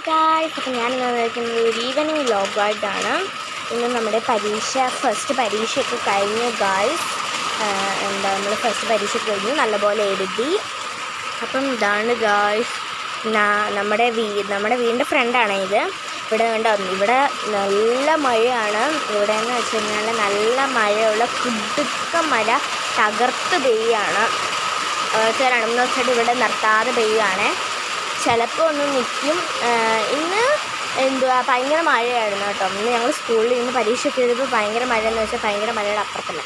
Guys, അപ്പോൾ ഞാനിന്ന് വന്നിരിക്കുന്നത് ഒരു ഈവനിങ് വ്ലോഗായിട്ടാണ്. ഇന്ന് നമ്മുടെ ഫസ്റ്റ് പരീക്ഷയൊക്കെ കഴിഞ്ഞു ഗായ്സ്. നമ്മൾ ഫസ്റ്റ് പരീക്ഷ കഴിഞ്ഞു, നല്ലപോലെ എഴുതി. അപ്പം ഇതാണ് ഗായ്സ് നമ്മുടെ വീടിൻ്റെ ഫ്രണ്ടാണ് ഇത്. ഇവിടെ ഇവിടെ നല്ല മഴയാണ്. ഇവിടെ എന്ന് വെച്ച് കഴിഞ്ഞാൽ നല്ല മഴയുള്ള കുടുക്ക മഴ തകർത്ത് പെയ്യാണ്. രണ്ട് മൂന്ന് ദിവസമായിട്ട് ഇവിടെ നിർത്താതെ പെയ്യുകയാണ്. ചിലപ്പോൾ ഒന്ന് നിൽക്കും. ഇന്ന് ഭയങ്കര മഴയായിരുന്നു കേട്ടോ. ഇന്ന് ഞങ്ങൾ സ്കൂളിൽ ഇന്ന് പരീക്ഷയ്ക്ക് എഴുതുമ്പോൾ ഭയങ്കര മഴ എന്ന് വെച്ചാൽ ഭയങ്കര മഴയുടെ അപ്പുറത്തല്ല.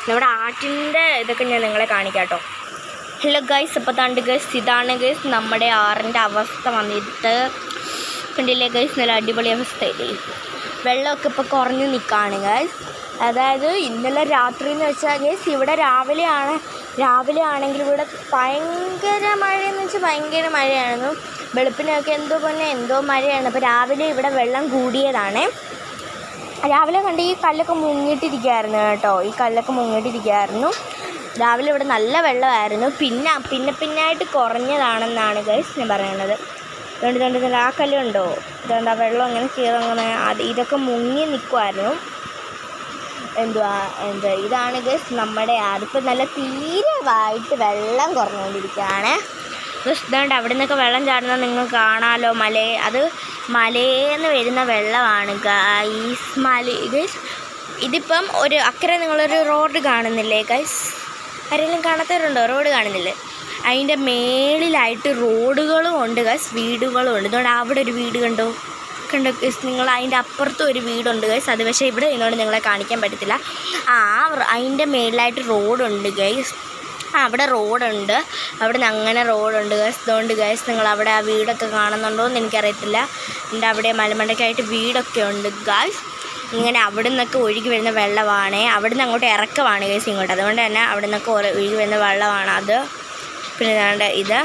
നമ്മുടെ ആറ്റിൻ്റെ ഇതൊക്കെ ഞാൻ നിങ്ങളെ കാണിക്കാം കേട്ടോ. ഹലോ ഗൈസ്, അപ്പോൾ താണ്ട് ഗൈസ് ഇതാണ് ഗൈസ് നമ്മുടെ ആറിൻ്റെ അവസ്ഥ വന്നിട്ട്. കണ്ടില്ലേ ഗൈസ്, നല്ല അടിപൊളി അവസ്ഥയില്ലേ. വെള്ളമൊക്കെ ഇപ്പോൾ കുറഞ്ഞ് നിൽക്കുകയാണ് ഗൈസ്. അതായത് ഇന്നലെ രാത്രി എന്ന് വെച്ചാൽ ഗൈസ് ഇവിടെ രാവിലെ ആണെങ്കിൽ ഇവിടെ ഭയങ്കര മഴയെന്ന് വെച്ചാൽ ഭയങ്കര മഴയായിരുന്നു. വെളുപ്പിനൊക്കെ എന്തോ മഴയാണ്. അപ്പോൾ രാവിലെ ഇവിടെ വെള്ളം കൂടിയതാണ്. രാവിലെ കണ്ട് ഈ കല്ലൊക്കെ മുങ്ങിയിട്ടിരിക്കുകയായിരുന്നു കേട്ടോ. ഈ കല്ലൊക്കെ മുങ്ങിയിട്ടിരിക്കുകയായിരുന്നു. രാവിലെ ഇവിടെ നല്ല വെള്ളമായിരുന്നു. പിന്നായിട്ട് കുറഞ്ഞതാണെന്നാണ് ഗൈസ് ഞാൻ പറയുന്നത്. ഇതുകൊണ്ട് ആ കല്ലുണ്ടോ, ഇതുകൊണ്ട് ആ വെള്ളം അങ്ങനെ ഇതൊക്കെ മുങ്ങി നിൽക്കുമായിരുന്നു. ഇതാണ് ഗൈസ് നമ്മുടെ അതിപ്പോൾ നല്ല തീരമായിട്ട് വെള്ളം കുറഞ്ഞുകൊണ്ടിരിക്കുകയാണ്. ഇതുകൊണ്ട് അവിടെ നിന്നൊക്കെ വെള്ളം ചാടുന്നത് നിങ്ങൾക്ക് കാണാമല്ലോ. അത് മലയിൽനിന്ന് വരുന്ന വെള്ളമാണ് ഗൈസ്. ഇതിപ്പം അക്കരെ നിങ്ങളൊരു റോഡ് കാണുന്നില്ലേ ഗൈസ്? ആരെങ്കിലും കാണാത്തവരുണ്ടോ? റോഡ് കാണുന്നില്ലേ? അതിൻ്റെ മേളിലായിട്ട് റോഡുകളും ഉണ്ട് ഗൈസ്, വീടുകളും ഉണ്ട്. ഇതുകൊണ്ട് അവിടെ ഒരു വീട് കണ്ടോ ഗൈസ്. നിങ്ങൾ അതിൻ്റെ അപ്പുറത്തും ഒരു വീടുണ്ട് ഗൈസ്. അത് പക്ഷേ ഇവിടെ നിന്നോട് നിങ്ങളെ കാണിക്കാൻ പറ്റത്തില്ല. അതിൻ്റെ മേളിലായിട്ട് റോഡുണ്ട് ഗൈസ്. അവിടെ റോഡുണ്ട്. അവിടെ നിന്ന് അങ്ങനെ റോഡുണ്ട് ഗൈസ്. അതുകൊണ്ട് ഗൈസ് നിങ്ങൾ അവിടെ ആ വീടൊക്കെ കാണുന്നുണ്ടോ എന്ന് എനിക്കറിയത്തില്ല. എൻ്റെ അവിടെ മലമണ്ടയ്ക്കായിട്ട് വീടൊക്കെ ഉണ്ട് ഗൈസ്. ഇങ്ങനെ അവിടെ നിന്നൊക്കെ ഒഴുകി വരുന്ന വെള്ളമാണ്. അവിടെ നിന്ന് അങ്ങോട്ട് ഇറക്കമാണ് ഗൈസ് ഇങ്ങോട്ട്. അതുകൊണ്ട് തന്നെ അവിടെ നിന്നൊക്കെ ഒഴുകി വരുന്ന വെള്ളമാണ് അത്. പിന്നെ ഇത്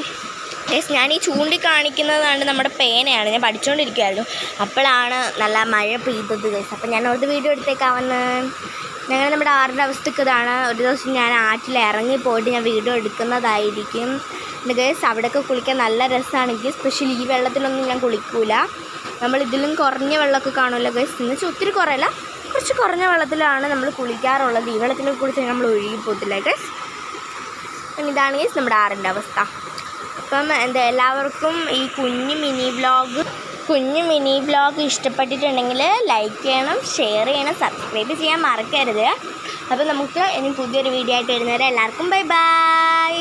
ഗൈസ് ഞാൻ ഈ ചൂണ്ടിക്കാണിക്കുന്നതാണ് നമ്മുടെ പേനയാണ്. ഞാൻ പഠിച്ചുകൊണ്ടിരിക്കുകയായിരുന്നു. അപ്പോഴാണ് നല്ല മഴ പെയ്തത് ഗൈസ്. അപ്പോൾ ഞാൻ അവിടുത്തെ വീഡിയോ എടുത്തേക്കാവുന്ന നമ്മുടെ ആറിൻ്റെ അവസ്ഥയ്ക്ക് ഇതാണ്. ഒരു ദിവസം ഞാൻ ആറ്റിൽ ഇറങ്ങി പോയിട്ട് ഞാൻ വീഡിയോ എടുക്കുന്നതായിരിക്കും ഗൈസ്. അവിടെയൊക്കെ കുളിക്കാൻ നല്ല രസമാണെങ്കിൽ സ്പെഷ്യലി ഈ വെള്ളത്തിലൊന്നും ഞാൻ കുളിക്കൂല. നമ്മൾ ഇതിലും കുറഞ്ഞ വെള്ളമൊക്കെ കാണുമല്ലോ ഗൈസ്. എന്ന് വെച്ചാൽ ഒത്തിരി കുറയല്ല, കുറച്ച് കുറഞ്ഞ വെള്ളത്തിലാണ് നമ്മൾ കുളിക്കാറുള്ളത്. ഈ വെള്ളത്തിൽ കുളിച്ച് നമ്മൾ ഒഴുകിപ്പോത്തില്ല ഗൈസ്. ഇതാണ് ഗൈസ് നമ്മുടെ ആറിൻ്റെ അവസ്ഥ. അപ്പം എല്ലാവർക്കും ഈ കുഞ്ഞു മിനി വ്ലോഗ് ഇഷ്ടപ്പെട്ടിട്ടുണ്ടെങ്കിൽ ലൈക്ക് ചെയ്യണം, ഷെയർ ചെയ്യണം, സബ്സ്ക്രൈബ് ചെയ്യാൻ മറക്കരുത്. അപ്പോൾ നമുക്ക് ഇനി പുതിയൊരു വീഡിയോ ആയിട്ട് വരുന്നവരെ എല്ലാവർക്കും ബൈ ബൈ.